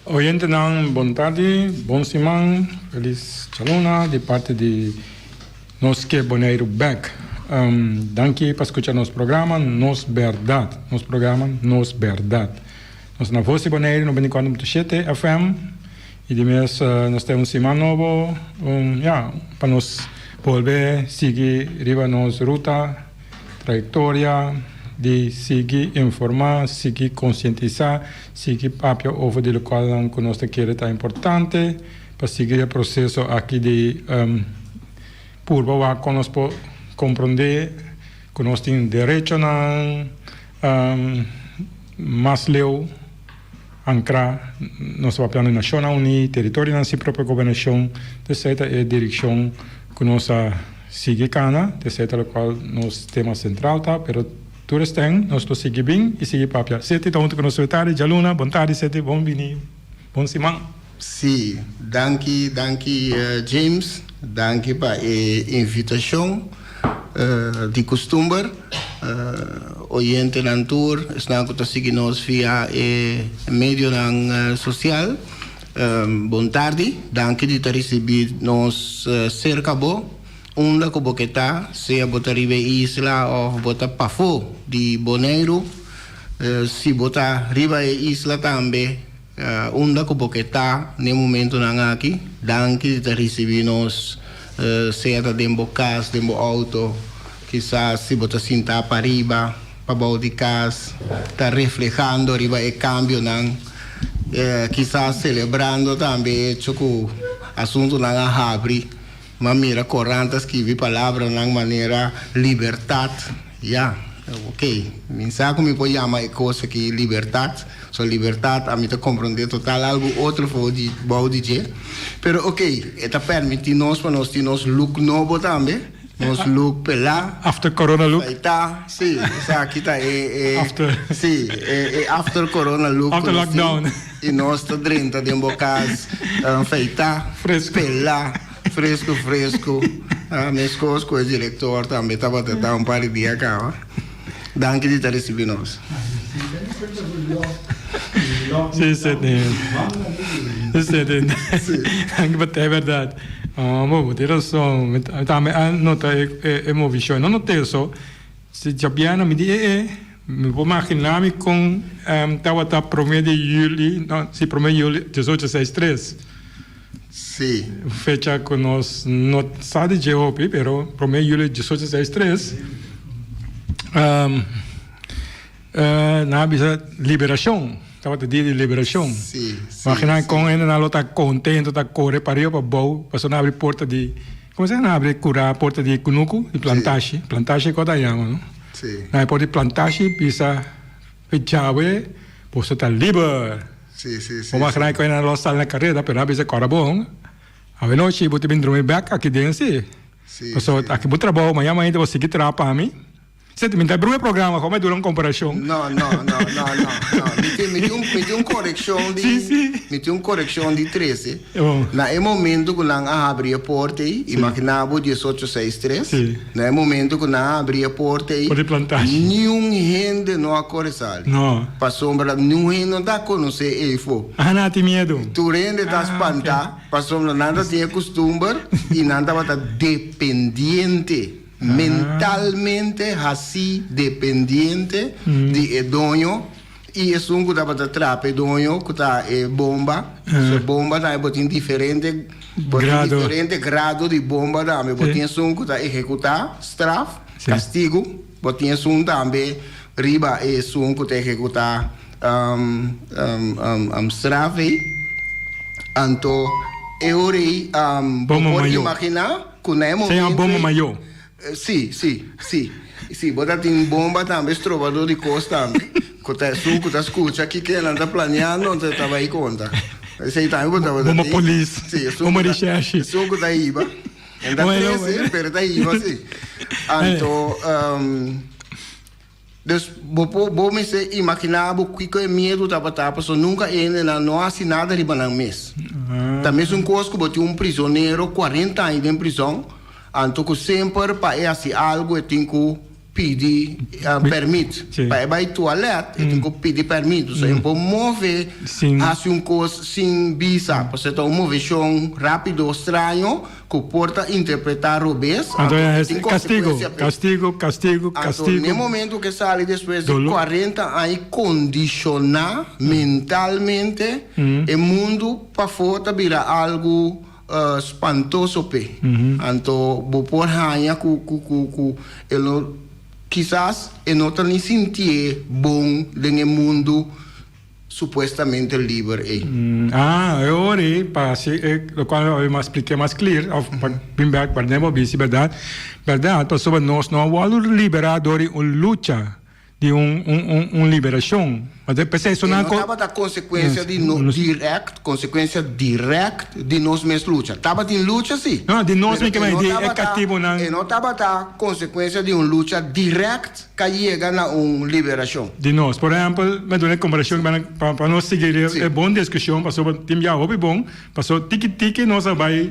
Oyente ng bom tarde, bom simang, feliz chaluna de parte de nós que Bonaire Back. Danke para escuchar nosso programa Nos Verdade. Nosso programa Nos Verdade. Nós na voz de Bonaire 94.7 FM e de mês nós temos um semana novo, para nós volver seguir riba nossa ruta, trajetória de seguir informar, seguir conscientizar, seguir papel over de local que nós queremos é importante para seguir o processo aqui de purba que nós compreender que nós temos direito a mais leu ancrar nosso papel na Nação Unida, território na sua própria governação, de certa direção que nós seguir cana, de certa local nosso tema central tá, pero todos têm, nós estou seguir bem e seguir papel. Sete então que nós tarde, Jaluna, bom tarde, sete, bom vinho, bom semana. Sim, danke James, danke para a invitação de costume. Oyente na tour, está que seguir nós via meio social. Bom tarde, danke de ter recebido nos cerca bo. Onda que boqueta, se a botar ribe isla ou botar pafo de Bonaire, se botar riba isla também, onda que boqueta, no momento não aqui, danke de ter recebido nos seja dentro casa, dentro auto, quizás se botar cinta para riba, para baixo de casa, está reflejando riba e cambio não, quizás celebrando também, choco assunto não abre. Mas mira, corrantas que vi palavra na maneira liberdade, ok. Mensagem me pode chamar coisa que liberdade, só liberdade a mim te compreender total algo outro foi de bom dizer, pero ok, eta permite nós para nós ter nos look novo também, nos look pela. After Corona look. Tá, sim, essa aqui tá after. Sim, after Corona look. After lockdown. E nós tá dentro de bocas, feita, pela. Fresco. Minhas coisas com o diretor também estava tentando um par de dias cá. Danke de ter recebido nós. Sim, é verdade. Bom, tem razão. Também nota é uma visão. Não tem só. Se já piano me diz, me vou imaginar me com estava promedio de julho, se promedio julho 1863. Sim. Fecha que nós não sabe de hoje, pero promedio julho 1863. Na bisa liberação, estava te dia de liberação. Sim. Imagina com ele na lota contento, tá corre para o bom, passou na abrir porta de, como se na abre cura porta de cunuco, de plantagem, plantagem que daí não? Sim. Na porta de plantagem bisa fechava, posso estar livre. Sim. Vamos imaginar que na loja na carreira, pero na bisa cora bom. A noite vou te vir dormir back aqui dentro, sim. Passou aqui vou trabalhar, amanhã vou seguir trabalhando para mim. Você me dá um programa, como é durante comparação? Não. Me tem uma correção de... Sim. Me tem uma correção de 13. Na momento que nós abrimos a porta, imaginava 1863. Sim. Na momento que nós abrimos a porta, nenhum gente não acorreu. Não. Passou para nenhum gente não está conhecendo ele. Não tem medo. Tu rende está espantado, passou para nada tinha costume e nada está dependente. Mentalmente assim dependente de dono e é um que dá para trapar dono que tá bomba bomba tá botin diferente grado de bomba tá me botin um que tá executar straf castigo botin um também riba é um que tá executar straf então eu pode imaginar que não é momento sem a bomba maior. Sim. Bota tem bomba também, estrovador de costa também. Quando suco da escuta aqui que ela está planeando, não estava aí conta. Esse aí também botava. Bomba polícia. Sim, bomba de chefe. Suco da IBA. Ainda cresce, pero da IBA sim. Então, vou me imaginar que é medo da batata, só nunca ainda não há nada de banana mês. Também um coisa que botou um prisioneiro 40 anos em prisão. Então, sempre para esse algo eu tenho que pedir permito. Sim. Para ir ao toalete, tem que pedir permito. Você não pode mover assim coisa sem visa. Você tem uma movição rápido, estranho, que pode interpretar o bes. Então é castigo. Então, no momento que sai depois de 40 anos, condicionar mentalmente o mundo para fora vira algo espantoso. Então, vou por ranha quizás não tem sentir bom no mundo supostamente livre. Eu orei para o qual eu me expliquei mais claro, para não ver se verdade, pessoas nós não vamos liberar de uma luta de uma liberação. Mas eu pensei isso não estava da consequência consequência direta de nós mesmos luta. Estava em luta sim. Não, de nós mesmos que é cativo não. Não estava da consequência de uma luta direta que chega na uma liberação. De nós, por exemplo, me dou uma comparação para nós seguir é boa discussão, para sobre tem já hobby bom, para sobre tiki nós vai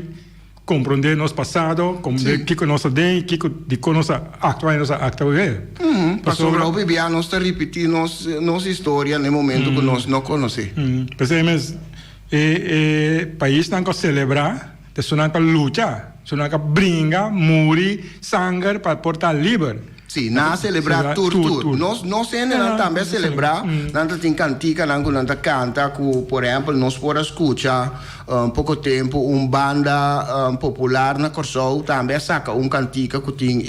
compreender nosso passado, compreender o que nós tem, o que nós atuamos é. Para sobre o bebê, nós está repetindo nossa história no momento que nós não conhecemos. Mas o país não quer celebrar, não quer lutar, não quer brincar, morrer, sangue para portar livre. Sim, não celebrar tudo. Nós também celebrar, nós tem cantica, nós canta, por exemplo, nós podemos escutar pouco tempo banda popular na Corsol também saca cantica que tem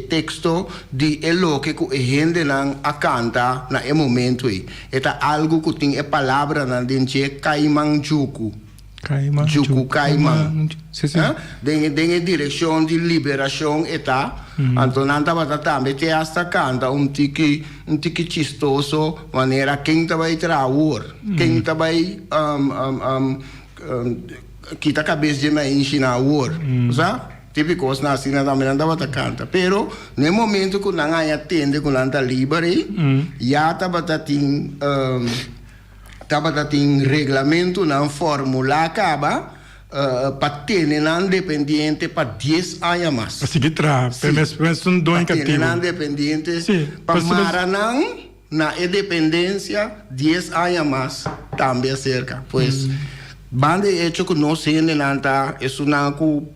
texto de lo que a gente a canta na momento aí. É algo que tem a palavra na dentro Caimang Juku. Caimang. Tem direção de liberação então não estava também tem esta canta tiki chistoso maneira quem estava aí trabalhar quem estava aí kita cabeça de me ensinar sabe típico na assim também não estava canta pero no momento que não atende que não está livre já estava tem regulamento na fórmula acaba para ter independente para 10 anos mais. Assim que mas um dono cativo. Para ter independente para maranang na independência 10 anos mais também cerca. Pois bande hecho que nós temos é uma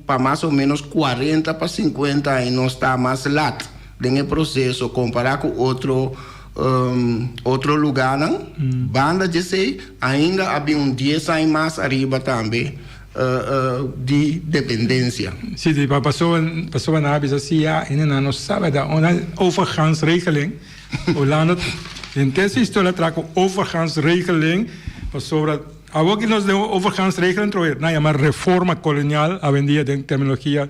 para mais ou menos 40 para 50 anos não está mais lato no processo comparar com outro lugar não banda de sei ainda havia 10 anos mais arriba também de dependência. Sim, passou na Abis assim, ainda não sabe da overgangsregeling. Holanda, in deze história trago overgangsregeling, sobre algo que nos deu overgangsregeling trouxe, na chama reforma colonial, a vendia de terminologia,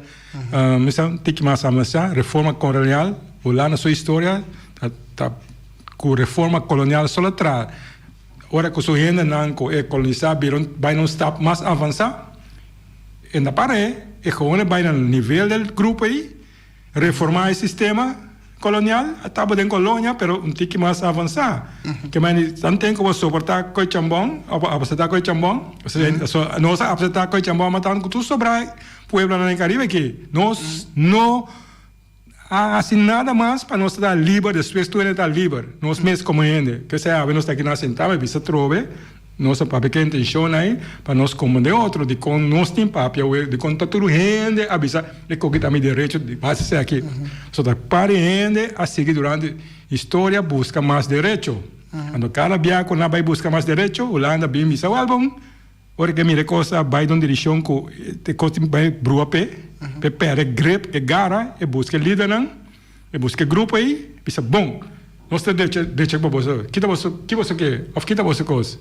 tic mais amassa, reforma colonial, Holanda sua história, com reforma colonial só traz. Ora que o gente não colonizar, vai não estar mais avançado. E na parede, é gewoon vai no nível do grupo aí, reformar o sistema colonial, estava dentro da colônia, mas um tique mais avançado. Que mais não tem como suportar coi chambon, apresentar coi chambon, nós apresentar coi chambon, mas tanto tu sobra pueblo no Caribe que nós não assim nada mais para nós estar livre, depois tu estar livre, nós mesmos como gente, que seja, nós está aqui na sentada, visa trove, nossa papel que intenção aí, para nós como de outro, de com nós tem papel, de com tudo gente, avisa, de que também direito, de base ser aqui. Só da para gente, a seguir durante a história, busca mais direito. Quando cada dia, quando vai buscar mais direito, Holanda bem misa o álbum, ora que mire coisa, vai de uma direção que te costa vai brua pé, pere grep, e gara, e busca líder não, e busca grupo aí, bisa bom. Nós temos deixa para você, que você quer, of que você coisa.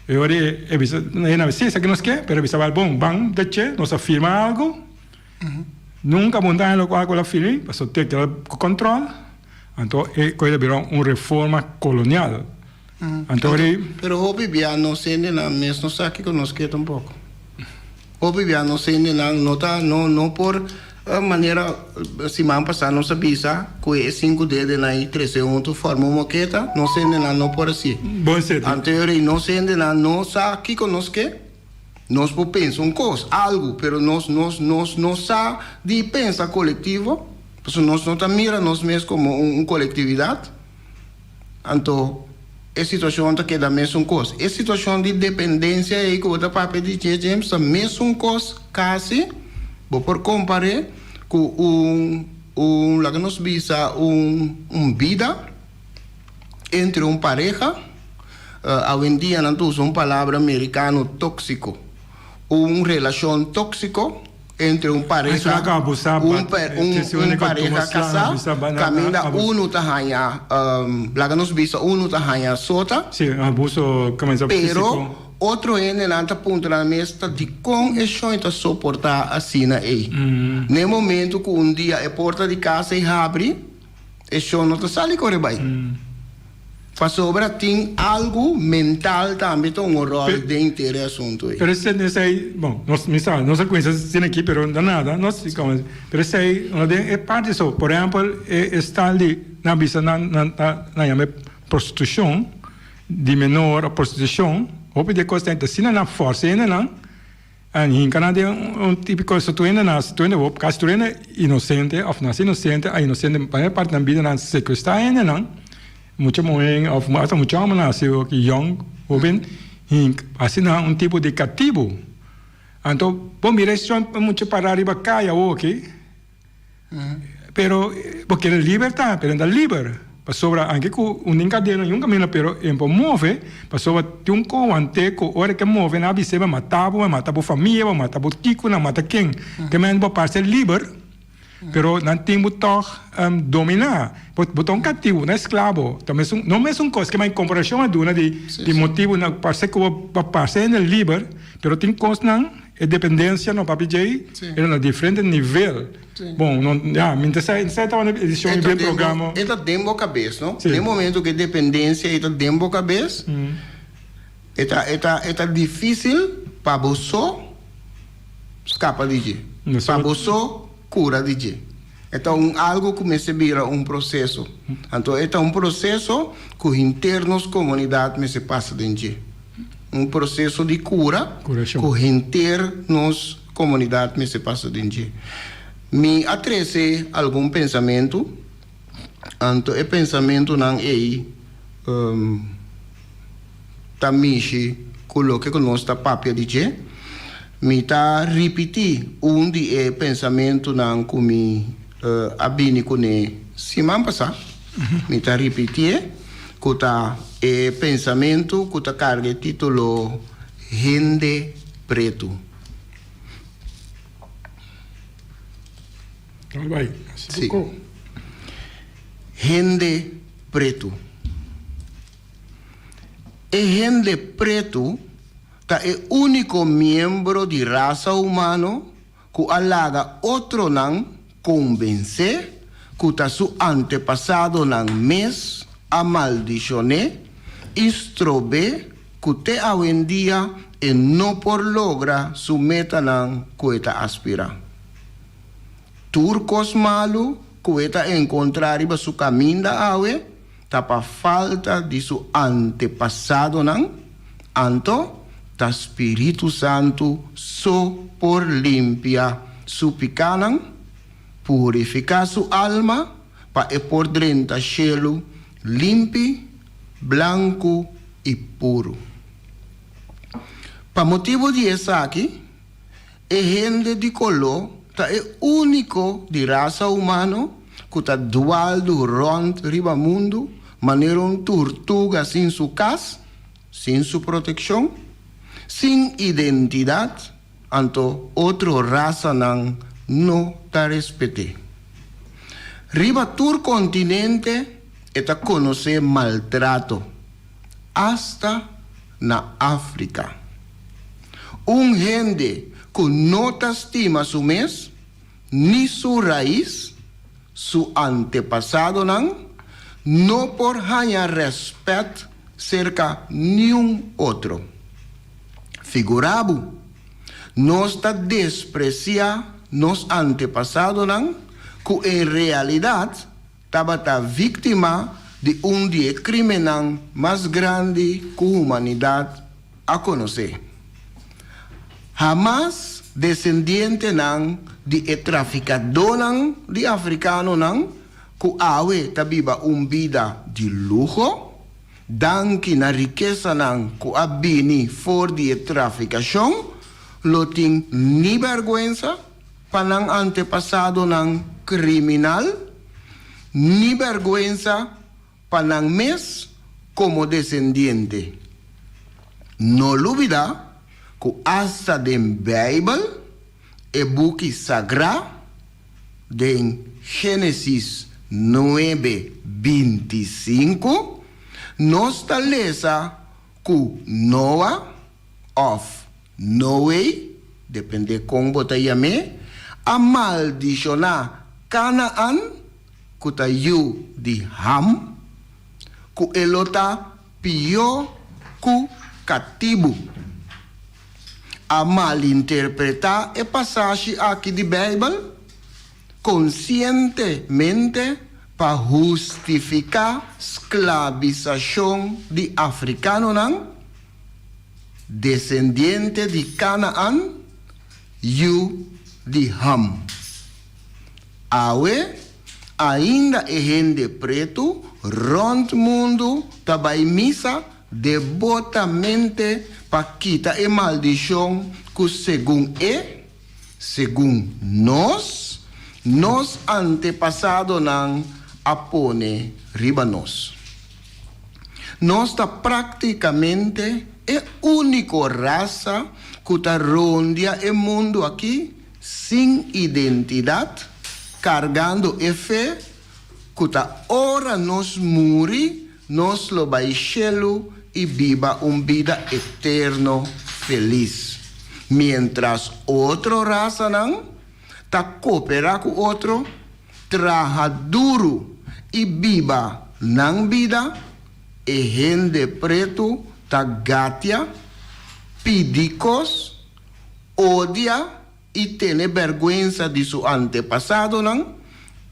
E ora é bisa, não sei se que nós quer, pero bisa vai bom, bang, deixa, nós afirma algo, nunca montar no qual a firme, para só ter aquele controle, então é coisa virou uma reforma colonial. Pero o bibia não se na mesmo saque que nós quer tampouco. O bibia não se não por maneira semana passada não sabia que é 5 dedos na 300 forma uma moqueta não se não por assim. Bom certo. Anterior não se não sabe que nós quer. Nós pensamos coisa, algo, pero nós não sabe de pensar coletivo. Pues nós não mira nós mesmos como coletividade. Então, é situação que é da mesma coisa. É situação de dependência aí que o outro papel de James a mesma coisa, quase, vou por comparar com lá que nós visa vida entre pareja. Hoje em dia não usa palavra americano tóxico. Relação tóxico entre pareja, pareja casal, caminha tá hanha, lá que nós visa tá hanha sota. Sim, abuso começa físico. Outro nanta ponto na mesa de como é só suportar assim aí. No momento que dia a porta de casa e abre, é só não tá sali corre bem. Para sobra tem algo mental também um rol dentro do assunto aí. Pero esse aí, bom, nós conhecemos aqui, pero nada, nós ficamos. Pero esse aí, é parte disso. Por exemplo, está ali na visa na prostituição de menor a prostituição. Hope de costa ainda se na força ainda não. Em Canadá típico se tu ainda vou caso tu ainda inocente ou nasce inocente, a inocente para parte da vida não sequestrar ainda não. Mucho morrer ou até mucho homem nasceu que young, jovem, assim não tipo de cativo. Então, bom mira isso muito para arriba caia ok. Pero porque é liberdade, pero ainda livre. Para sobra anche com cadeira um caminho pero empo move para sobra tem coante com hora que move na biseba mata família mata tico na mata quem que men para ser livre pero não tem muito dominar botão cativo não escravo também não é uma coisa que mais comparação a duna de motivo na para que para ser livre pero tem coisa não é dependência no papi J é um diferente nível. Bom, mientras estava na edição do programa. Está dentro da cabeça, não? No momento que dependência está dentro da cabeça, está difícil para você escapar de G. Para você cura de G. Então, algo começa a virar processo. Então, é processo que os internos comunidade se passa de G. Processo de cura que os internos comunidade se passa de G. Me atrese algum pensamento, então é pensamento não é tamishi coloque com nossa papel de je, me tá repetir de pensamento não como abini com semana passada, me tá repetir que tá pensamento que tá carga título Gente Preto. Vai. Sim. Gente preto. E gente preto é o único membro de raça humana que alaga outro não convencer que tá seu antepassado não mês amaldiçoné estrobe que te hoje em dia e não por logra su meta não que está aspira. Turcos malu que está encontrar iba su caminho da awe tapa falta de su antepassado não anto ta Espírito Santo so por limpia su picanan purificar su alma pa e por dentro cielo limpi branco e puro pa motivo de essa aqui e gente de color é único de raça humana que está dual do rond riba mundo, maneira tortuga sem sua casa, sem sua proteção, sem identidade, então outra raça não está respeite. Riba todo continente está conhecer maltrato, hasta na África. Gente que não estima su mês, ni su raiz, su antepassado não por ganhar respeito cerca nenhum outro. Figurado, nós está despreciar nos antepassados que em realidade estava vítima de dia crime mais grande que a humanidade a conhecer. Jamás descendiente nang di traficador nang di africano nang ku awe tabiba vida di lujo, danki na riqueza nang ku abini for di traficación, lo ting ni vergüenza panang antepasado ng criminal, ni vergüenza panang mes como descendiente. No lo olvida que hasta den Bible, el buki sagrado, de Génesis 9:25, nos establece que Noah of Noé, depende cómo te llame, a maldicionar Canaán, que ta yu di Ham, que elota pio ku cativo. A malinterpretar el pasaje aquí de Bible conscientemente para justificar esclavización de africano nan, descendiente de Canaán, yu de Ham. Awe, ainda é gente preto, rond mundo, tabai misa, devotamente, para quitar a maldição que segundo nós antepassados não apone riba nós. Nós está praticamente a única raça que está ronda o mundo aqui, sem identidade, cargando a fé, que está ora nos muri, nos lo baixelo e viva vida eterno feliz. Mientras outra raça não está cooperar com outro, trabalha duro e viva não vida, e gente preto está gatia, pidicos, odia e tem vergonha de seu antepassado não,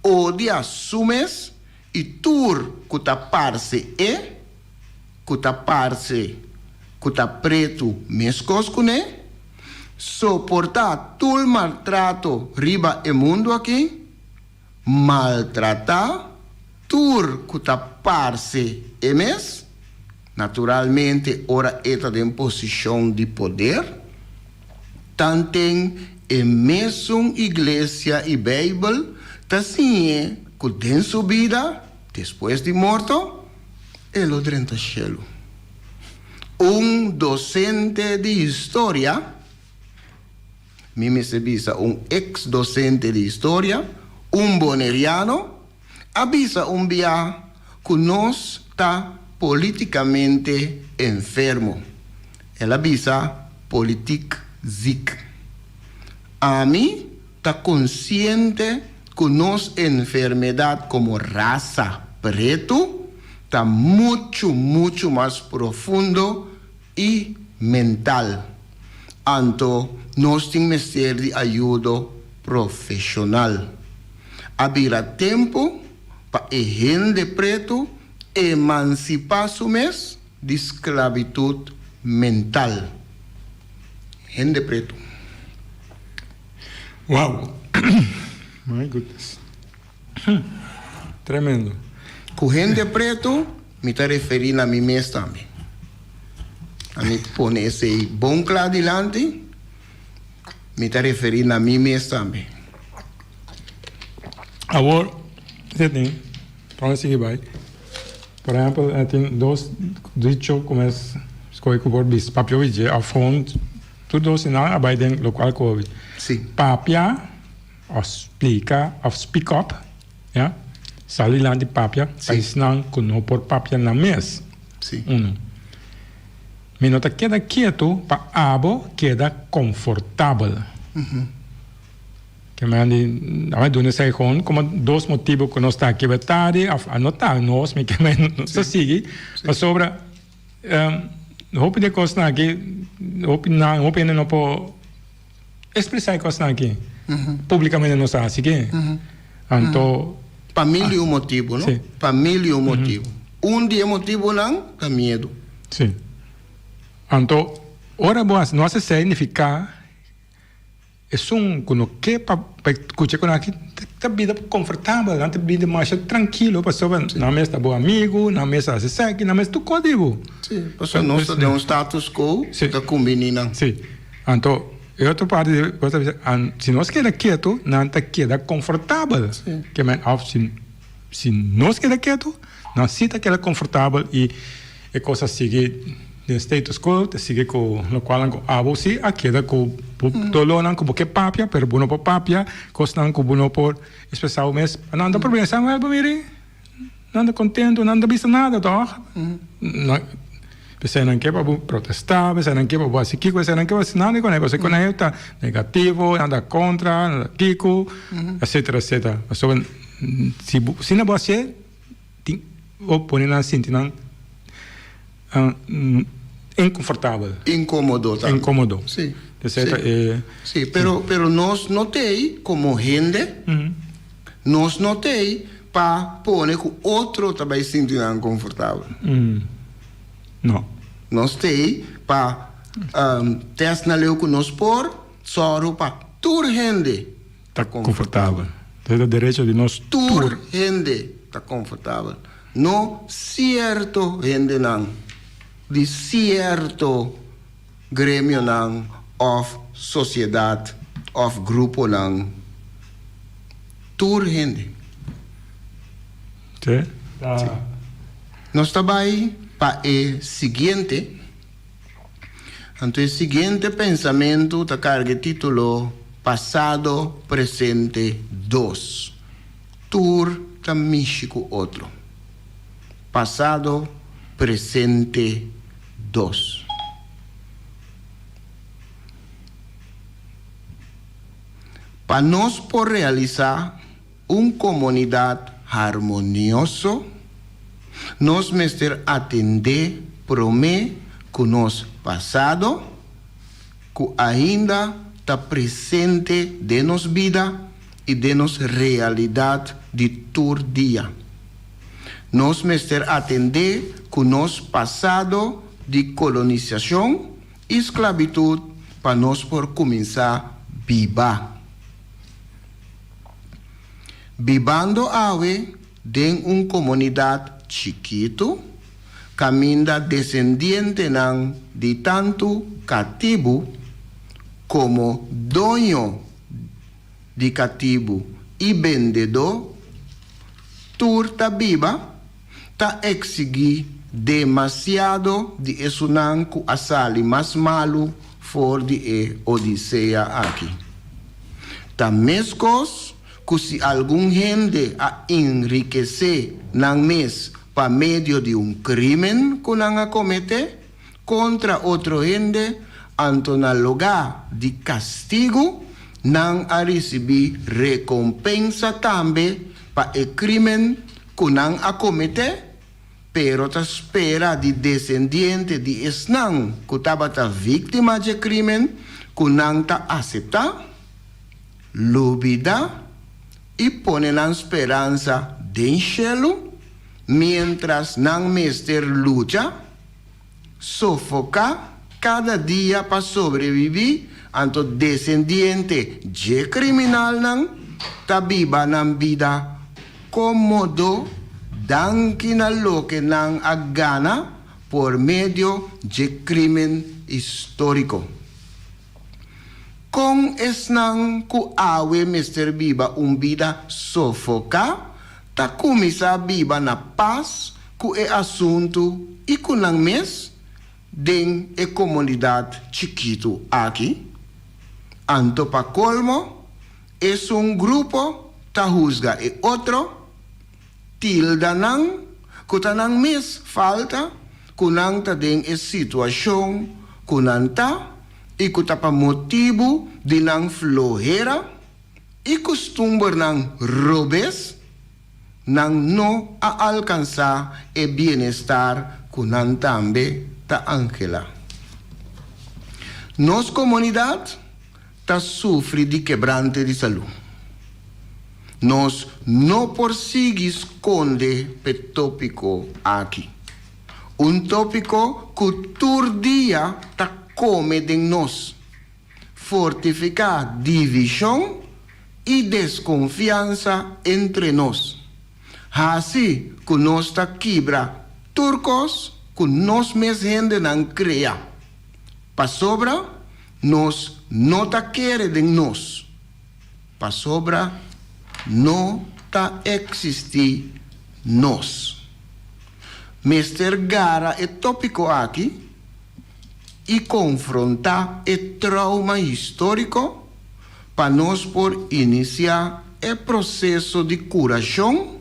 odia sumes e tur que está parce kuta preto mescos kune, soportar todo maltrato riba e mundo aqui, maltratar tur kuta parce emes, naturalmente ora eta de posição de poder, tantem e mesmo igreja e Bíblia, assim que den sua vida, depois de morto, el odrenta cielo. Docente de historia, me se visa ex docente de historia, boneriano, avisa via que nos está políticamente enfermo. Él avisa politic zic. A mí está consciente que nos enfermedad como raza preto está mucho más profundo y mental. Anto nos tenemos que ser de ayuda profesional. Había tiempo para gente preto emancipar su mes de esclavitud mental. Gente preto. Wow. My goodness. Tremendo. Com gente preto, me está referindo a mim mesmo também. A mim pôr esse bom claro adiante, me está referindo a mim mesmo também. Agora, você tem, para seguir vai. Por exemplo, tem dois dichos como es escolhe por bis papio vije a fond tudo sinal vai den local covid. Sim. Papia explica of speak up, ja? Sali lá de papia, país não cono por papia na mes. Sim. Minota queda quieto, pa abo queda confortável. Que me andi, a ver, donde se con como dos motivos que no está aqui vetade, anotar nós, me que me não se sigue, mas sobra hope de costa aqui, hope não po expressar costa aqui. Publicamente não está assim que. Então, família o motivo, não? Família o motivo. Dia motivo não, dá medo. Sim. Então, ora boas, não significa quando que para escuchar com aqui tá vida confortável, tá vida mais tranquilo, pessoa na mesa bom amigo, na mesa se segue, na mesa tu código. Sim, pessoa nós tem um status quo, tá combinando. Sim. Então, outra parte, se nós queda quieto, não tá queda confortável. Que men se nós queda quieto, não se tá queda confortável e a coisa sigue de status quo, te sigue com lo qual a você a queda com tolonan com porque papia, pero bueno por papia, costan com bueno por especial mês, não dá problema, sabe, mire, não anda contento, não anda visto nada, toch? Você não quer para protestar, você não quer para assim, você não quer para nada com negócio, com ele tá negativo, anda contra, anda kiko, etc, etc. Mas se não você ou põe na sentir inconfortável. Incômodo. Sim. Sim, pero nós notei como gente, nós notei para pôr que o outro também se sentir inconfortável. Não. Nós tei para teste na lei que nós pôr, só para toda gente tá confortável. Tem o direito de nós toda gente tá confortável. Não certo gente não. De certo grêmio não, of sociedade, of grupo não. Toda gente. Sim. Nós trabalhamos para o seguinte. Então, o seguinte pensamento está carga título Passado, Presente, 2. Tur está místico outro. Passado, Presente, 2. Para nós por realizar uma comunidade harmoniosa, nós mestre atender promê que nosso passado, que ainda está presente de nossa vida e de nossa realidade de todo dia. Nós mestre atender que nosso passado de colonização e esclavitud para nós por começar a viver. Vivendo ave de uma comunidade chiquito, caminda descendiente nan de tanto cativo como dueño de cativo e vendedor, turta viva, ta exigir demasiado de esunan ku asali mas malo for de Odisseia aqui. Ta mescos que se algum gente a enriquecer nan mes por meio de crime que não comete contra outro gente, anto na lugar de castigo, não a receber recompensa também para o crime que não a comete, pero ta espera de descendiente de esnang que estava vítima de crime que não ta aceita, lubida e põe na esperança de enxelo, mientras não mestre luta, sofoca cada dia para sobreviver, anto descendiente de criminal não, ta viva na vida cómodo, danki na lo que não a gana por meio de crime histórico. Com esnang ku awe mestre viva vida sofoca, ta começa a viva na paz ku e assunto e ku nang mes den e comunidade chiquito aqui. Anto pa colmo, es un grupo ta juzga e outro, tilda nang, ku ta nang mes falta, ku nang ta den e situação, ku nang ta, e ku ta pa motivo de nang flojera, e costumbre nang robes, nang no a alcançar e bienestar ku nang tambe ta angela. Nos comunidade ta sofre de quebrante de saúde. Nós não persigue esconde pe tópico aqui. Tópico que todo dia ta come de nós. fortificar división y desconfianza entre nos. Así que nos está quebra turcos, que nos mes gente nan crea. Pa sobra, nos no ta quiere de nos. Pa sobra, no ta existi nos. Mr. Gara é tópico aqui e confrontar o trauma histórico para nós por iniciar o processo de curação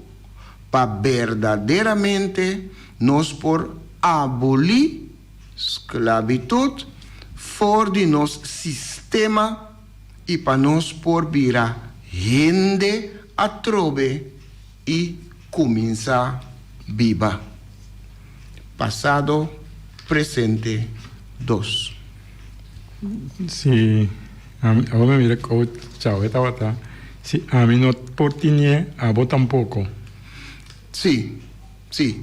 para verdadeiramente nós por abolir esclavitud fora de nosso sistema e para nós por virar gente a trobe e começar viva. Passado, presente, dos. Si ahora me mira como chao esta bata. Si a mí no por tiñe, a vos tampoco. Sí,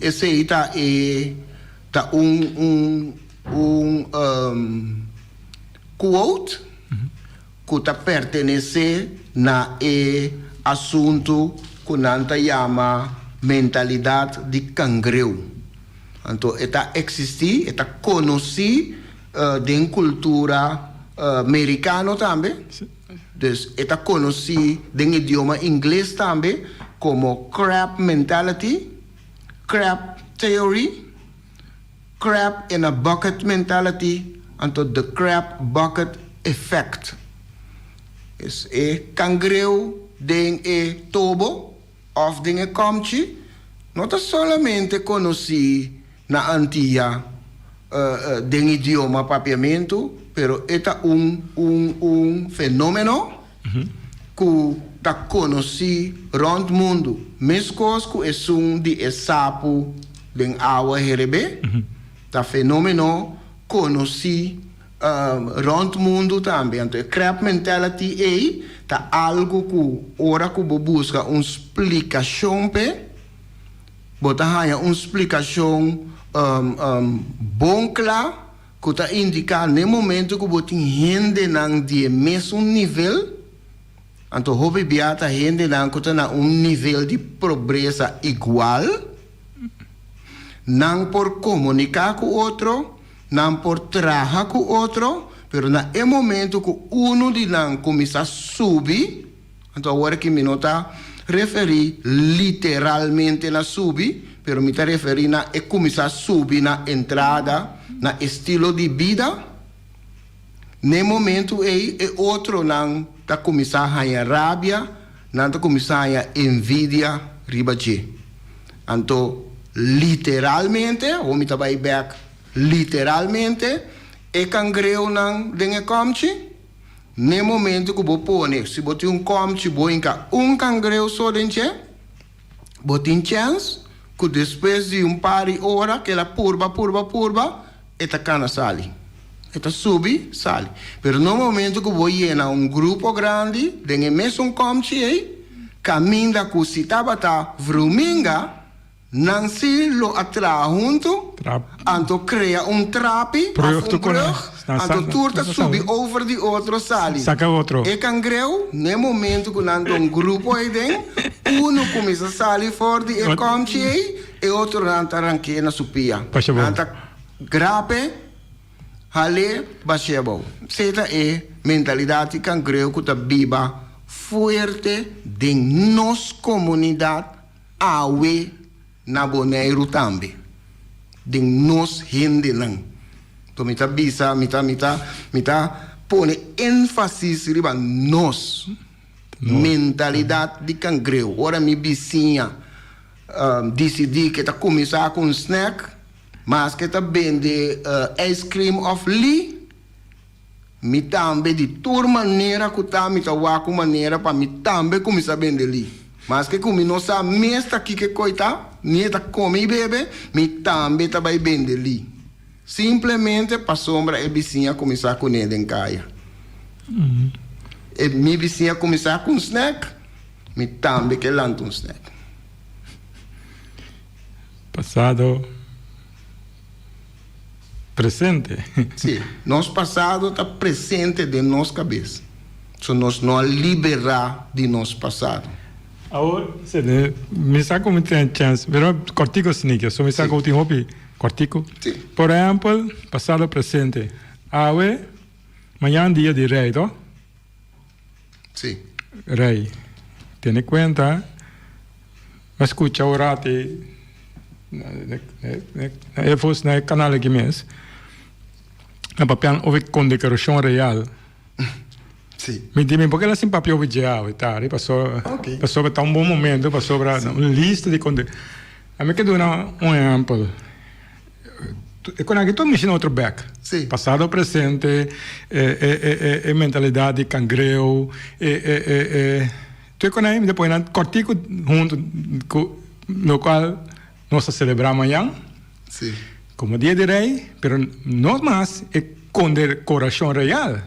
ese está un quote que está pertenece na asunto que nanta llama mentalidad de cangreu. Então, está existir, está conhecer de cultura americana também. Dus, está conhecer de idioma inglês também, como crab mentality, crab theory, crab in a bucket mentality, então the crab bucket effect. Is cangreu de tobo of de comchi, não está somente conhecer na Antilla de idioma papiamento, pero é um fenômeno que está conhecido rond mundo. Mesmo que é de sapo de água herebe, tá fenômeno conhecido rond mundo também. Então, crab mentality tá algo que ora que busca uma explicação bota uma explicação bom claro que está indicando no momento que você gente não de mesmo nível, então houve biata gente não que está na nível de pobreza igual, não por comunicar com o outro, não por trabalhar com o outro, pero na momento que de não começa a subir, então agora que me nota referir literalmente na subir, pero me está referindo a começar a subir na entrada, na estilo de vida. No momento outro não está começando a ganhar rabia, não está começando a ganhar envidia, ribaji. Então, literalmente, ou me está back, literalmente, cangreu não dengue comchi. No momento que você põe, se você tem comchi, você tem cangreu só dentro, você tem chance que depois de par de horas, que ela purba, esta cana sale. Esta sube, sale. Pero no momento que você llena grupo grande, dengue mesmo comchi, caminha que se tabata vruminga, não se lo atrai junto, então cria trapi, então turta sube over de outro sali. Saca outro. E cangreu, no momento que nando grupo aí dentro, começa a sair fora de comchi e outro não arranque na supia. Nanta grape, hale, bachebo. Esta mentalidade cangreu que está viva, forte de nossa comunidade, awe na Bonaire também. De nós gente não. Então, me tá põe ênfase riba nós. Mentalidade de cangreu. Ora, minha vizinha decidi que tá começar com snack, mas que tá vende ice cream of Lee. Me também de toda maneira que tá, me tá com maneira para me também começar a vender Lee. Mas que como não sabe mesmo aqui que coita, nem tá come e bebe, me também tá vai vender Lee. Simplesmente para sombra e vizinha começar com ele em casa. E minha vizinha começar com snack, me também que lança um snack. Passado presente. Sim, nosso passado está presente de nossa cabeça. So, nós não liberar de nosso passado. Agora, me sabe como tem chance, pero cortico sneaker, so me sabe como tem hobby cortico. Sim. Por exemplo, passado presente. Awe, amanhã dia de rei, to? Sim. Rei. Tiene cuenta, mas escucha ora te fosse na canal aqui mesmo. Na papel houve condecoração real. Sim. Me diz, porque ela sempre papel objeto, tá? Passou, passou para um bom momento, passou para uma lista de condecorações. A mim que dou um exemplo. Quando aqui todo mexendo outro back. Sim. Passado, presente, mentalidade de cangreu, tu quando depois cortico junto no qual nós celebramos amanhã. Sim. Como dia de rei, pero não mais é condecoração real.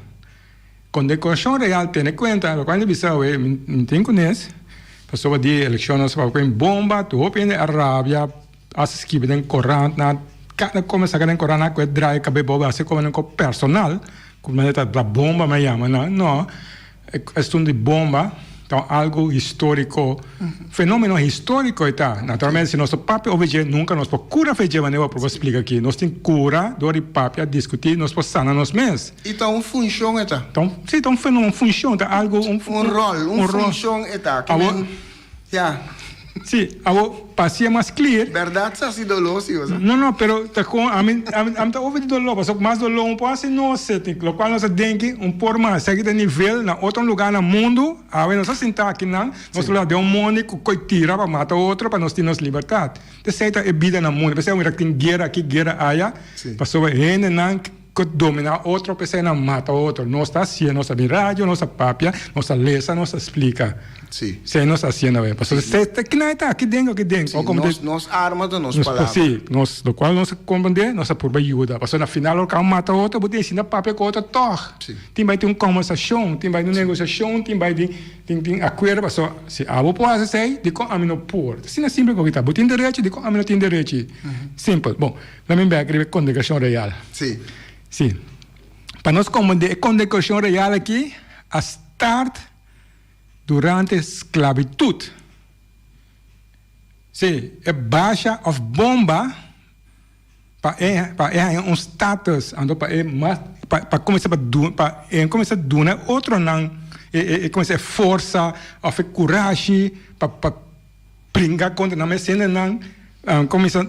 Condecoração real tem conta, quando bisau me tem conhece, passou de eleições para com bomba, tu open a Arábia, as que vêm corrente na cada começa a ganhar corrente com drive cabe boba, assim como no personal, como é a bomba me chama, não, é questão de bomba. Então, algo histórico, fenômeno histórico está. Naturalmente, se nosso papel objeto nunca nos procura fazer maneira para explicar aqui. Nós temos cura, dor e papel, discutir, nós podemos sanar nos mesmos. Então, função está. Então, sim, então, um fenômeno, função, tá algo... rol, função está. Já. Sim, agora, passia mais clear. Verdade, isso é doloroso. Não, pero a mim está ouvindo dolor, mas mais dolor um pouco assim, não sei, o qual nós temos por mais, segue de nível, na outro lugar no mundo, aí nós sentar aqui, nós lá de mundo, que tira para matar outro, para nós ter nossa liberdade. De certa é vida no mundo, pensei que tem guerra aqui, guerra aí, passou a gente, que domina outro, pensei não mata outro. Nós está assim, nossa rádio, nossa papia, nossa lesa, nossa explica. Sim. Se nós assim, não é? Passou que não está aqui dentro. Nós armas da nossa palavra. Sim, do qual nós compreender, nossa por ajuda. Passou na final, o cara mata outro, você ensina papel com outro torre. Tem vai ter uma conversação, tem vai ter uma negociação, tem vai ter acordo, passou, se a boa pode ser, de como a mim não pôr. Assim é simples que está. Tem direito, de como a mim não tem direito. Simples. Bom, lá me vai escrever condecoração real. Sim. Sim. Para nós compreender a condecoração real aqui, a start durante a esclavitud. Sim, é baixa of bomba para um status, para começar a doar outro não, começar a força, a coragem, para brincar contra a mecena não, começar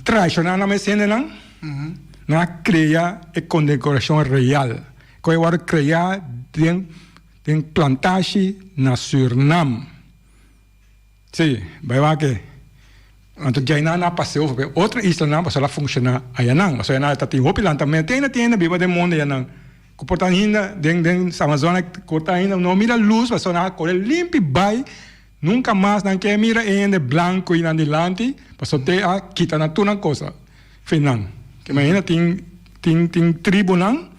traicionar a mecena não, na criar a condecoração real, que eu vou criar tem plantagem na Suriname. Sim, vai lá que então já não passou, outra isla não passou a funcionar aí não, mas aí não está tem hopilan também tem viva de mundo aí não. Portanto ainda dentro Amazônia corta ainda não mira luz, passou na cor limpo vai nunca mais não quer mira ainda branco e adelante, passou ter a quita na tudo coisa. Finan, que imagina tem tribo não,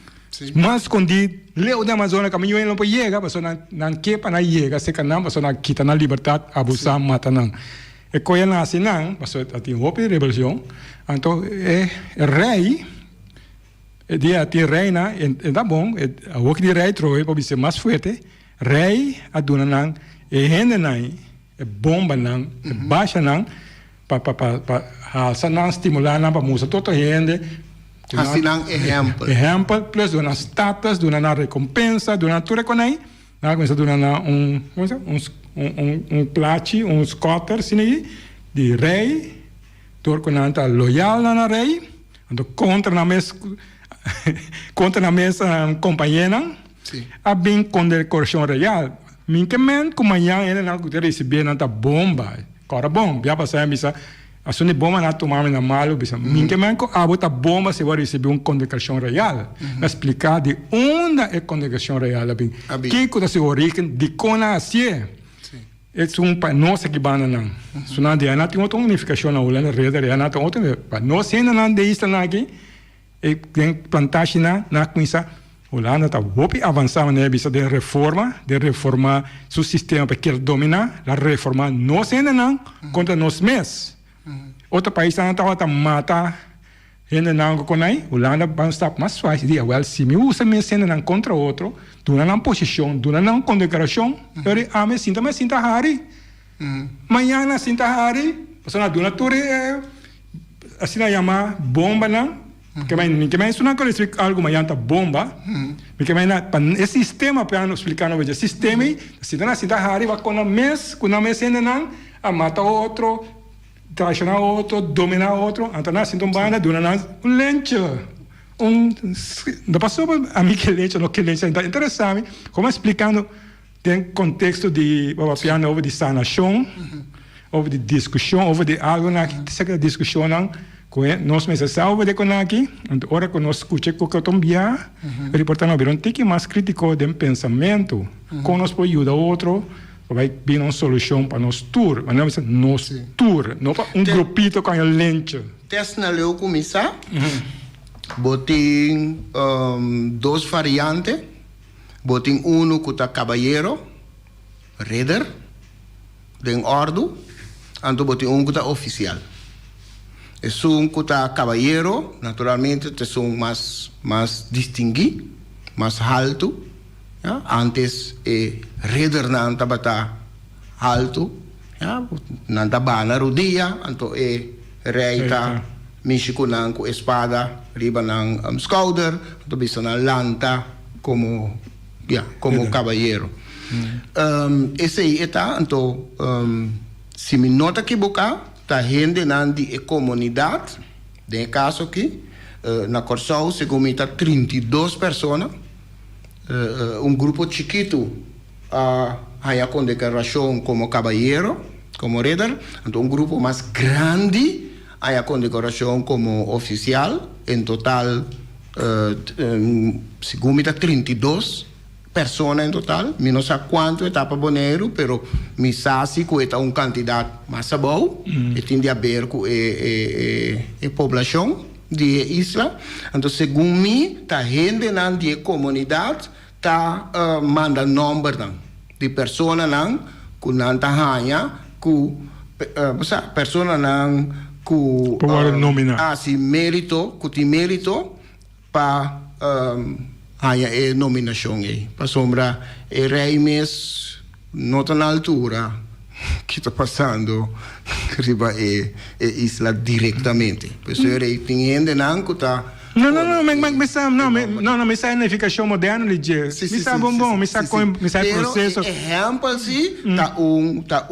mas escondido leu da Amazônia caminho não pode chegar, passou não quer para chegar, se canam passou na quita na liberdade, abusar mata não. E coisa na assim não, passou tem roupa de rebelião, então é rei, dia tem reina, tá bom, a work de rei troe para ser mais forte, rei a dona não, e rende não, é bomba não, é baixa não, para alça não, estimular não, para mostrar toda a gente. Assim não exemplo. Exemplo, plus dona status, dona recompensa, dona tudo com aí, começa a donar um plate, um scooter, assim, de rei, todo com a loyal na rei, ando contra na mesa companheira, a bem condecoração real. Minha mãe, como amanhã, ele não quer receber nada bomba, cara bom, já passei a missa. A sua bomba não tomava na malo, minha mãe, a bota bomba se vai receber uma condecoração real. Explicar de onde é a condecoração real, que coisa se origem, de como assim é. É para nós que vamos não. Se não de ana tem outra unificação na Holanda, rede de ana tem outra. Para nós ainda não de isso aqui, e tem plantagem na coisa. Holanda está muito avançada na vista de reformar seu sistema para que ele dominar, a reformar nós ainda não contra nós mesmos. outro país está mata gente não conai, Holanda vai estar mais fácil de well se me usa me sendo não contra outro, tu não posição, tu não condecoração, eu a me sinta hari. Manhã sinta hari, pessoa duna ture assim a chama bomba não, que mais isso não conhece algo manhã tá bomba, porque mais esse sistema para nos explicar no sistema, sinta hari vai com a mes sendo não a mata outro traicionar outro, dominar outro, então nós sentimos banda, durante um lente, não passou a mim que lente, não que lente, então interessante, como explicando tem contexto de piano over de sanação, over de discussão, over de algo na que discussão não, nós mesmos over de com aqui, então ora que nós escutamos o que eu também, é importante haver um tique mais crítico de pensamento, como nós podemos ajudar outro vai vir uma solução para nosso tour, mas não é nosso tour, não para grupito com a lente. Teste na leu começar, botem dois variantes, botem que está caballero, raider, den ordo, e botem que está oficial. É que está caballero, naturalmente, é mais distinguido, mais alto. Ja, antes raider nan tabata alto, ja, nan tabana rodia, anto reita Mexico nan com espada, riba nan schouder, anto bisa na lanta como caballero. Esse aí está, anto se me nota que boca, tá gente nan de comunidade, de caso aqui, na Corsau, segundo está 32 pessoas. Grupo chiquito há condecoração como caballero, como raider, então grupo mais grande há condecoração como oficial, em total, segundo 32 pessoas em total, não sei quanto etapa boneiro, pero me sabe que é quantidade mais boa, e tem a ver com a população de isla, então segundo mim, tá gente na de comunidade tá manda número de pessoas não que não tá ganha que pessoas não que se mérito que tem mérito para ganhar a nominação aí para sombra é rei mês não tá na altura que está passando riba isla diretamente pessoa rei tem gente não que tá me sa unificação moderna de me sa bom, me sa processo. Exemplo sim, tá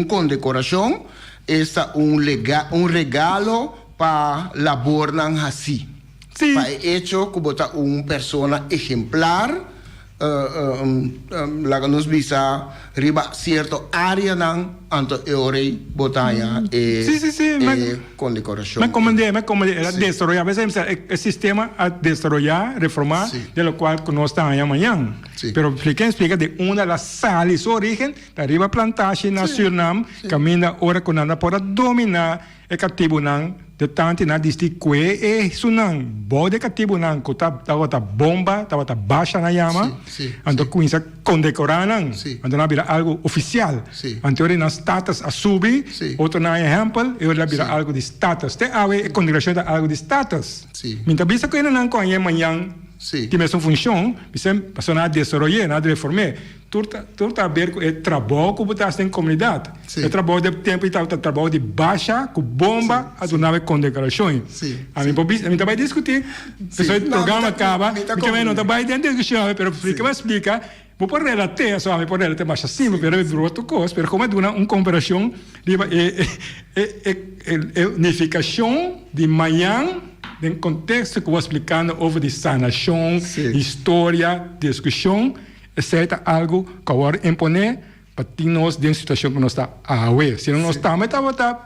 condecoração, está regalo para labor nan assim. Para hecho que bota persona exemplar la nos visa riba cierto área nan anto eore botanya condecoração. Me comandei era desarrollar, a veces el sistema a desarrollar, reformar, de lo cual nós estamos amanhã. Pero explica de uma das salas origen, da riba plantaje na Suriname, caminha ora com nada para dominar o cativo nan de tanto na district que sunang bode cativo nan ko ta bomba ta baixa na llama ando com isso condecorando ando na vira algo oficial anterior na status a subir outro na exemplo eu lá vira algo de status te ave condecoração da algo de status minta bisa ko ina nan ko amanhã que mesmo função bisa passou a desenvolver na reformar turta a ver com o trabalho que você tem em comunidade o trabalho de tempo e o trabalho de baixa com bomba a do nave condecoração a mim também discutir o programa acaba porque não está bem dentro da discussão mas explica vou por relatar só por relatar mais assim pero é outro coisa pero como é uma comparação de unificação de manhã em contexto que eu vou explicando over de sanação, história, discussão, etc. Algo que agora impõe para nós dentro da situação que nós estamos a ver. Se não nós estamos,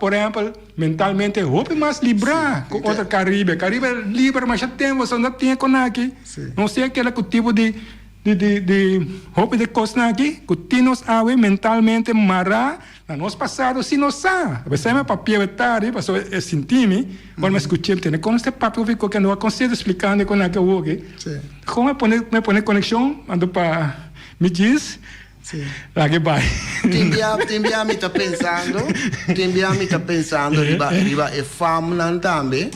por exemplo, mentalmente, roupa mais livrar com outra Caribe. Caribe é livre, mas já temos, não tem com aqui. Não sei aquele tipo de roupa de coisa aqui, que nós a ver mentalmente marrar. No nosso passado, se não sabe. Você é papel etário, passou a sentir-me, mas me escutei, quando este papel ficou que eu não aconselho explicando como é que eu vou. Como me pone conexão, ando para me diz, Lagi bai. Timbia mi tá pensando, riba é fam nan também.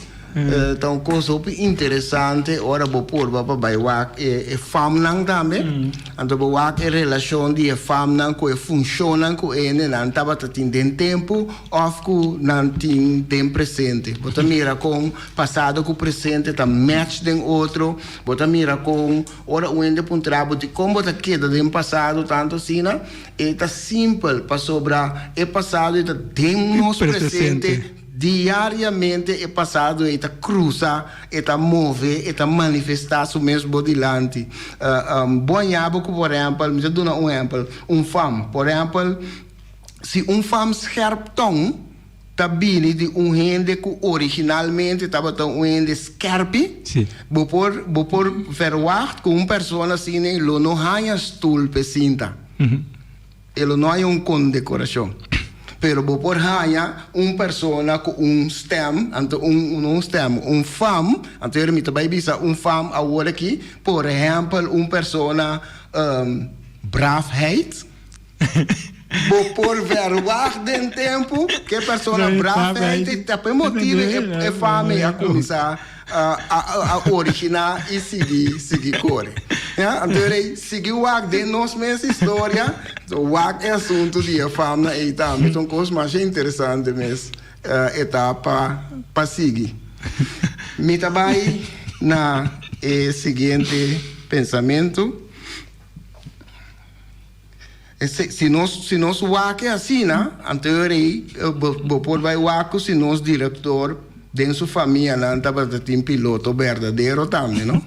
Então, coisa interessante, ora vou pôr para baiwak é fam nan também. Então, baiwak é relação de fam nan com funciona com ele nan tava tendo tempo, of com nan tem presente. Bota mira com passado com presente, tá match den outro. Bota mira com ora o ende pun trabo de como bota queda do passado tanto assim, né? É tá simples para sobrar é passado e tá tem nosso presente. Diariamente é passado, é cruza, é move, é manifestar o mesmo dilante. Bom exemplo, por exemplo, me dá um exemplo, fam, por exemplo, se fam scherptong, tá vindo de gente que originalmente estava um gente scherpe, vou por verwacht com pessoa assim, ele não há stool pecinta, ele não há condecoração. Pero por hanya persona com stem, anto stem, fam, anto ele também bisa fam agora aqui, por exemplo, persona braafheid. Por verwacht den tempo que persona braafheid, tapi motivo é fame a começar a originar e seguir corre. Então ele seguiu den nossa mesma história. O é assunto de fama e também são coisas mais interessantes mesmo, etapa para seguir. Me trabalho na seguinte pensamento. Se nós é assim, né? Então vou pôr o se nós diretor de sua família não estava tendo piloto verdadeiro também, não?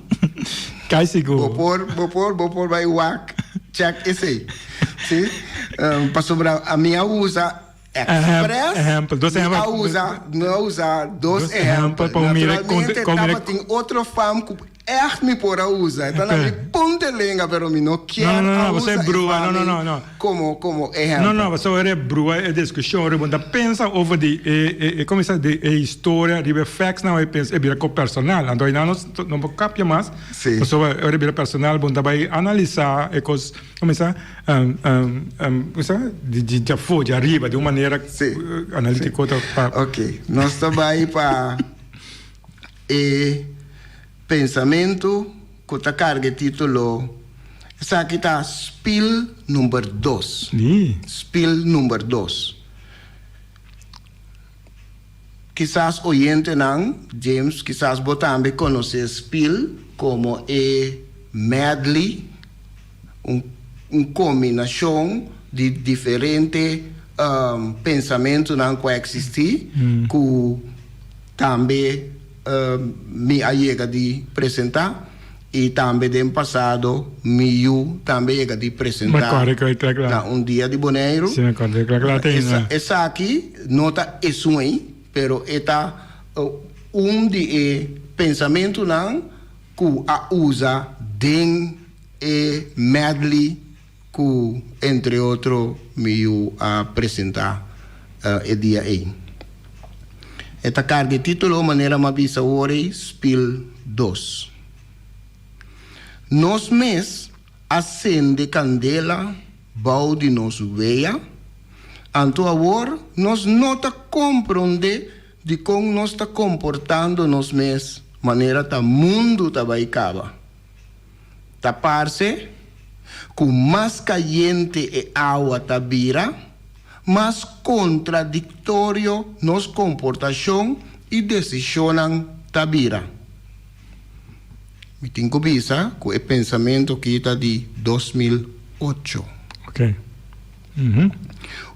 Cai seguro. Vou pôr vai o check esse aí. Sim? Para sobrar a minha usa express, não usa dois exemplos. Naturalmente, tem outro fam que me por a usa. Então, não me ponte lenga, pero me não quer. Não, você é brua. Não. Como exemplo. Não, você é brua, é discussão. Você pensa over como se diz, história, de facts, não é pensa, é bira com personal. Então, não vou captar mais. Você é bira personal, você vai analisar, como se de fora, de arriba, de uma maneira analítica. Ok, nós trabalhamos para pensamento que está carga título. Essa aqui está spill número 2. Spill número 2. Quizás oyente não, James, quizás você também conhece spill como medley, combinação de diferentes pensamentos não coexistir, que também me ayuda de apresentar e também no passado me também ayuda de apresentar dia de Bonaire. Essa aqui nota é suave, pero está de pensamento não que a usa den medley que entre outros me apresentar o dia aí. Esta carga de título, maneira mabisa ore, spill 2. Nos mes acende candela, bau de nos veia, anto agora nos nota compreende de como nos está comportando nos mes, maneira ta mundo ta vai cava. Ta parce, com mais caliente e água ta vira, mas contraditório nos comportação e decisão tabira. Me tenho visa com o pensamento que está de 2008. Ok.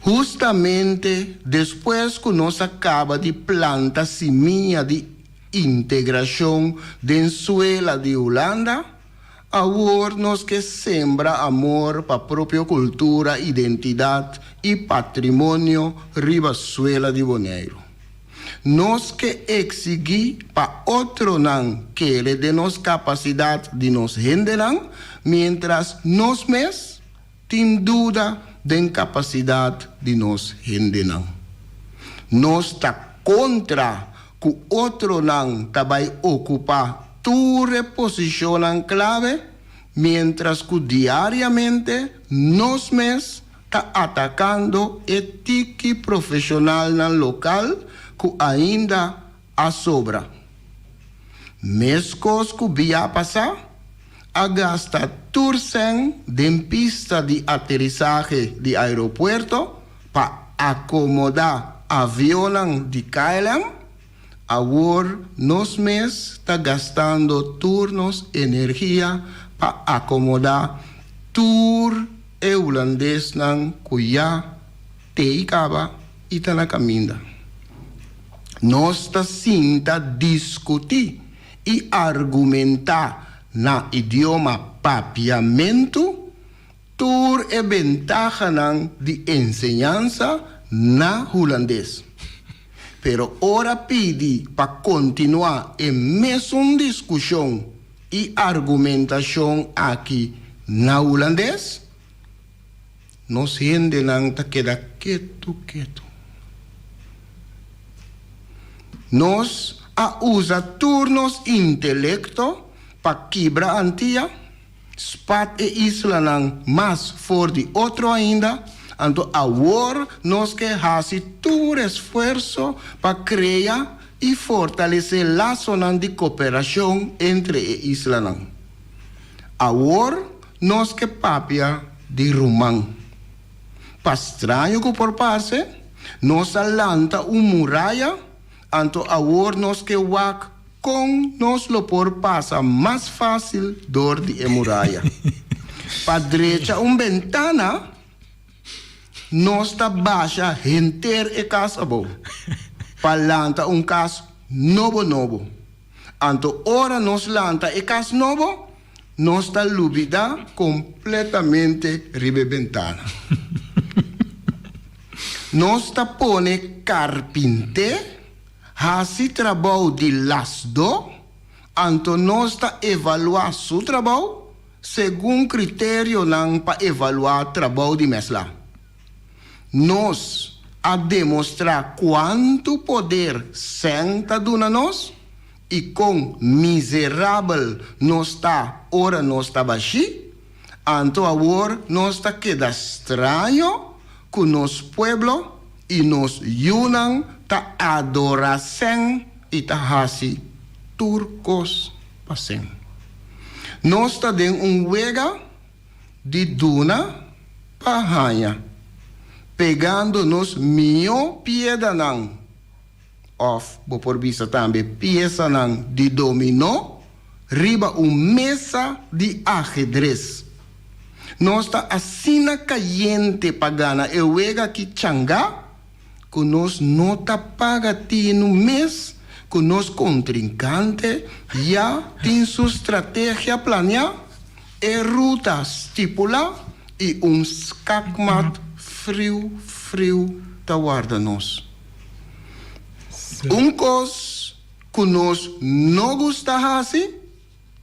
Justamente depois que nós acaba de plantar semente de integração da suela de Holanda, agora nós que sembra amor para a própria cultura, identidade e patrimônio ribaçuela de Bonaire. Nós que exigir para outro não que ele de nos capacidade de nos renderão, mientras nós mesmos temos dúvida da capacidade de nos renderão. Nós está contra que outro não vai ocupar tu reposição clave, mientras que diariamente nos mes está atacando ética profissional no local que ainda a sobra. Mescos que via passar, a gasta tursen de pista de aterrissage de aeropuerto para acomodar aviões de KLM. Agora, nos meses, está gastando turnos energia para acomodar tour holandês nan kuya teikaba e está na caminha. Nós está sinta discutir e argumentar na idioma papiamento tour e ventaja de enseñanza na holandês. Pero ora pedi para continuar em mesma discussão e argumentação aqui na holandês, nós gente não está queda quieto. Nós usa turnos intelecto para quebrar antia, spat e isla não mais for de outro ainda. Então, agora nós que fazemos todo esforço para criar e fortalecer laços de cooperação entre islas. Agora nós que papia de rumão. Para estranho que por parte, nós alanta muralha, então agora nós que wak com nós lo por passa mais fácil dor de muralha. Para direita ventana, nós está baixa enter e casa bo. Para caso novo. Então, ora nós lanta e caso novo, nós está lubida completamente ribe ventana. Nós está pone carpinte, hasi trabalho de lasdo, então nós está evaluar seu trabalho segundo critério não para evaluar trabalho de mesla. Nós a demonstrar quanto poder senta dona nós e com miserável nós está ora nós está baixi, então agora nós está queda estranho com nosso pueblo e nos unam ta adoração e ta hasi turcos passem. Nós está den wega de duna pahanha, pegando-nos mio pieda nang of por vista também pieza nang de dominó riba mesa de ajedrez. Nós está assina caliente pagana e wega que changa que nós não tá paga ti no mês que nós contrincante já tem sua estratégia planeada e ruta estipulada e skakmat frio tá guarda nós. Coisa que nós não gosta assim,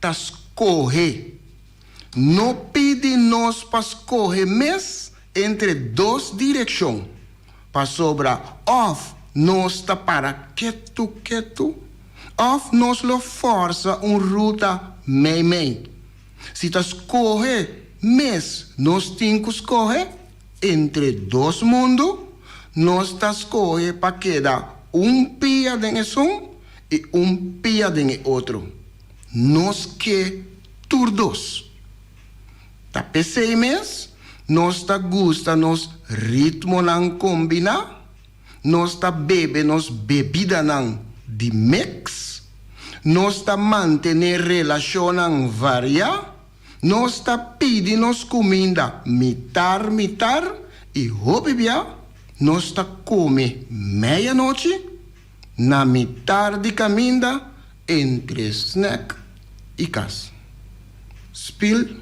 tá escorrer. Não pede nós para escorrer mês entre duas direções. Para sobrar, of nós tá para quieto, of nós lo força ruta meio. Se tá escorrer mês, nós temos que escorrer entre dois mundos, nós tá escorrer para quedar pia de e pia de outro. Nós que turdos. Tá pensei mês, nós tá gusta nos ritmo não combinar, nós tá bebe nos bebida não de mix, nós tá manter relação não variar, nós tá pedir nos comida mitar e hobibia, nós tá come meia-noite na mitar de caminho entre snack e cas. Spil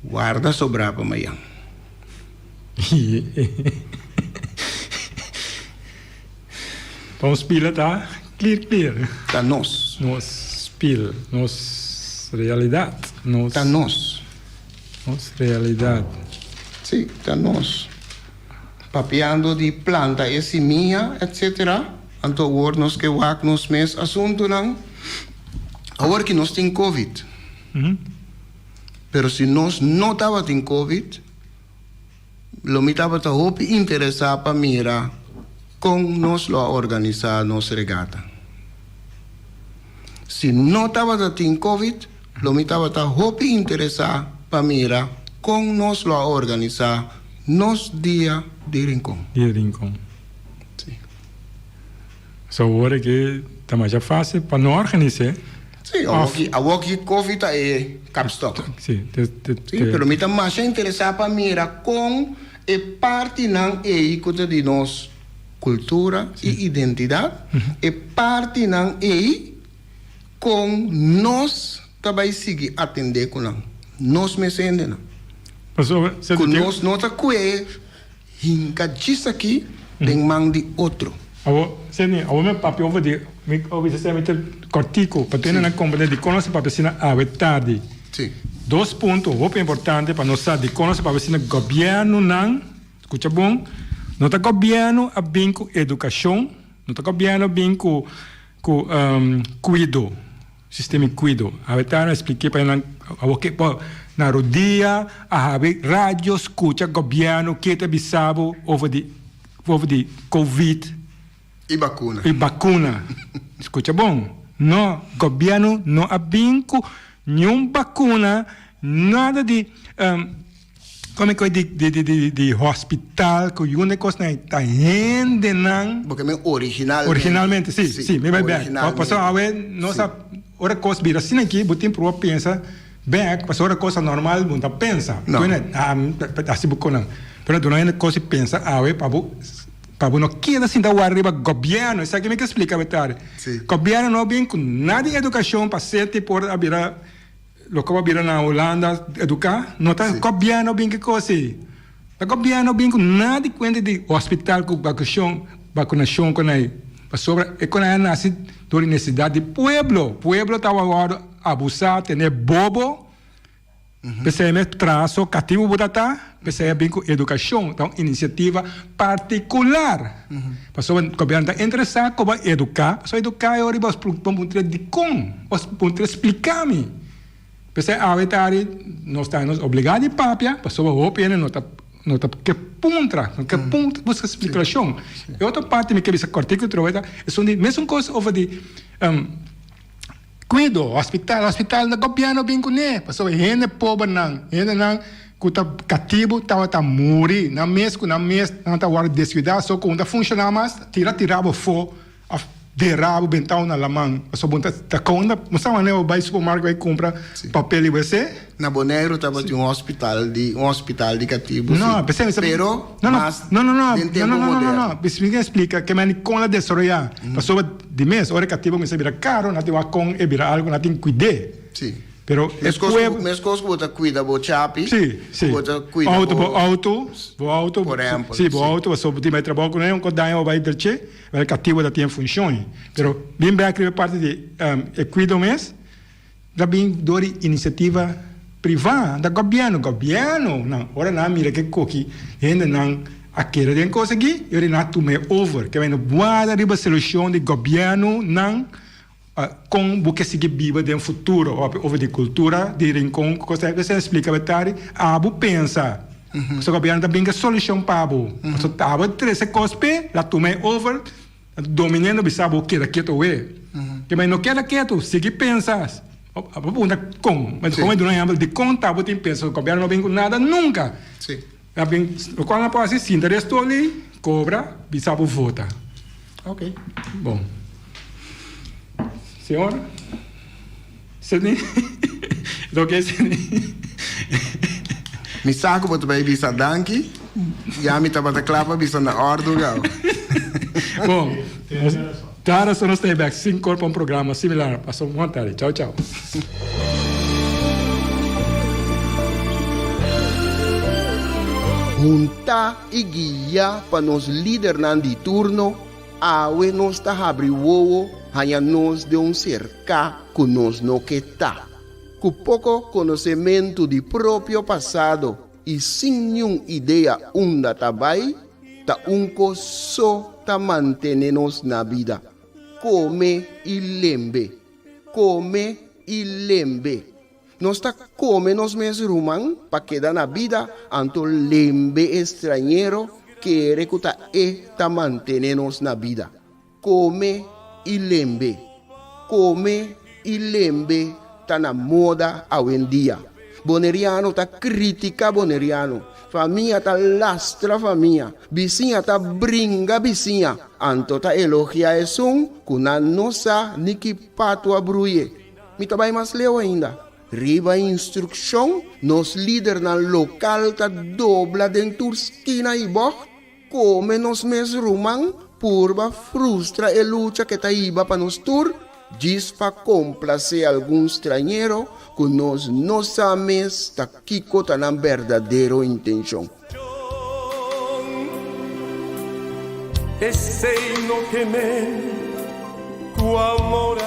guarda sobrar para amanhã. Vamos spela tá? Clear. Tá nós. Nos spel, nos realidade. Tá nós. Nos realidade. Sim, tá nós. Papeando de planta e seminha, etc. Então, agora nós que wak nos mês assunto não. Agora que nós tem Covid. Pero si nós não estava em Covid, lo me estava a hope interessar para mira com nós lo organizar nossa regata. Se não estava em Covid, lo me estava a hope interessar para mira com nós lo organizar nos dia de rincón. Dia de rincón. Sim. So agora que tá mais fácil para não organizar. Sim, a walkie Covid é capstock. Sim, Sim, pero me está mais interessar para mira com é parte não é de nossa cultura e identidade, é parte não é com nós também seguir atender com não. Nós me sendo não. Com nós nota que hinca disso aqui tem mão de outro. Agora meu papel over de me obviamente cortico, para ter na companhia de conhecer para vecina a tarde. Sim. 2 pontos muito importantes para nós de conhecer para vecina governo não, escuta bom, não tá governo a bem com educação, não tá governo bem com cuido, sistema de cuido. A tarde expliquei para na na rodia a haver rádio escuta governo que está bisabo over de Covid e vacuna. Escuta bom, no governo não há vinco nenhum vacuna, nada de como é que de hospital que o único coisa está rende não porque originalmente sim me vai bem passou a ver nossa outra coisa vira assim aqui botem para pensa bem passou outra coisa normal não pensa não assim buco não pero tu não é coisa pensa a ver para não queda assim da arriba governo isso aqui me que explica verdade governo não vem com nada de educação para ser tipo a virar lo que va a vir na Holanda educar, não está governo bem que coisa. O governo bem com nada de conta de hospital com vacunação com aí. Para sobre é quando é nasce por necessidade de pueblo estava agora abusar, ter bobo. PCM traço cativo botata, PCM bem com educação, então iniciativa particular. Para sobre o governo está interessado como educar, para educar eu riba para de como, para explicar-me. Pensei, vetari nós estamos obrigados a papia, para sobre o OPN não está que ponto busca explicação. E outra parte me que bisa cortico e troveta, é de mesma coisa over de cuido, hospital na governo bem com né, para sobre gente pobre não que está cativo, está morrer, na mês não está agora descuidado, só quando funciona mais, tirava fora, derrabo bentão na lamang, só bonta tá conta, não sabe né, vai supermercado vai comprar papel e você. Na Bonaire estava de um hospital de cativo. Não, pero não, explica que me com a desarrollar, passou de mês, hora cativo me se vira caro, não tem com e vira algo, não tem cuidar. Sim. Pero mes cosas bota cuida bo chapi. Sim. Bota cuida auto, por exemplo. Sim, auto, só de mais trabalho com um codaio vai derche, vai cativo da tem funciona. Pero bem bem que parte de cuido mes, da bem dori iniciativa privada da governo, não, ora não mira que coqui, ainda não aquela tem coisa aqui, eu não tomei over, que vai no boa riba solução de governo não com o que seguir viva de um futuro ou de cultura de rincão que você explica verdade abo pensa o governo também que solução para abo só tava 13 cospe lá tomei over dominando bisabo que era quieto que mas não queda quieto seguir pensas a pergunta como mas como é do não de conta abo tem pensa o governo não vem com nada nunca sim quando a pode se interessa ali cobra bisabo vota ok bom senhora? Sini? Do que sini? Mi saco para tu bisa danki, já me tava clava bisa na ordo gal. Bom, Tara só nós temos aqui 5 corpos um programa similar. Passou uma tarde. Tchau. Junta e guia para nos líder de turno, awe nos ta abri wowo, hanya nos de cerca que nos no que tá. Com pouco conhecimento de próprio passado e sem nenhuma ideia onde tabai, ta só ta manter-nos na vida. Come e lembre. Nós tá come nos mes rumang pa quedar na vida anto lembe estrangeiro que recuta ta mantenernos na vida. Come e lembe. Come e lembe tá na moda hoje em dia. Boneriano tá critica boneriano. Família tá lastra família. Vizinha tá brinca vizinha. Anto tá elogia esum kuna nossa niki patua bruye. Mi tá vai mais leu ainda. Riba instrução, nos líder na local tá dobla dentro esquina e boh. Come nos mes rumang, purba frustra e luta que tá iba pa nos tur. Diz pa complacer algum estrangeiro, que nós não sabemos tá kiko tá na verdadeira intenção. E sei no que me, tu amor